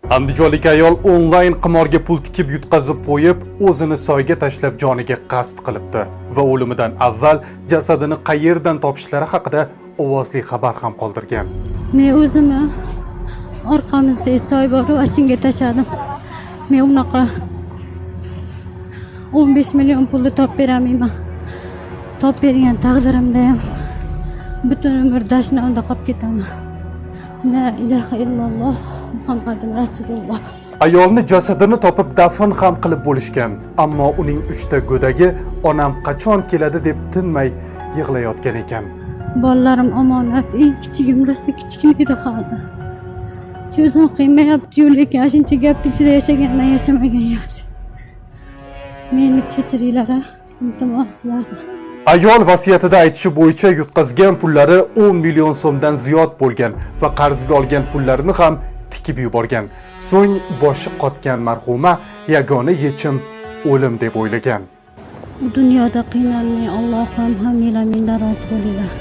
Andijonlik ayol onlayn qimorga pul tikib yutqazib qo'yib, o'zini soyga tashlab joniga qasd qilibdi va o'limidan avval jasadini qayerdan topishlari haqida ovozli xabar ham qoldirgan. Men o'zimni orqamizda soy bor, shunga tashladim. Men unaqa 15 million pulni topib beramayman. Topib bergan taqdirimda ham butun umr dashnonda qolib ketaman. La ilaha illalloh Muhammadur Rasululloh. Ayolni jasadini topib dafn ham qilib bo'lishgan, ammo uning 3 ta go'dagi onam qachon keladi deb tinmay yig'layotgan ekan. Bolalarim omonat, eng kichigim rosa kichkina edi hali. Ko'zim qiymayapti, lekin shuncha gap ichida yashagandan yashamagan yaxshi. Meni kechiringlar, iltimos sizlardan. Ayol vasiyatida aytishi bo'yicha yutqazgan pullari 10 million so'mdan ziyod bo'lgan va qarzga olgan pullarini ham tikib yuborgan. So'ng boshi qotgan marhuma yagona yechim o'lim deb o'ylagan. Bu dunyoda qiynalmay Allohim hammalar mendan rozi bo'linglar.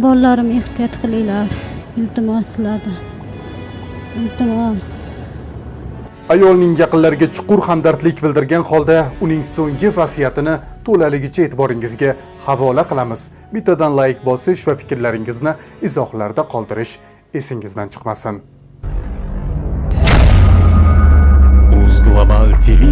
Bolalarim ehtiyot qilinglar. Iltimos sizlardan. Iltimos. Ayolning yaqinlariga chuqur hamdardlik bildirgan holda uning so'nggi vasiyatini to'laligicha e'tiboringizga havola qilamiz. Bittadan like bosish va fikrlaringizni izohlarda qoldirish esingizdan chiqmasin. Uz Global TV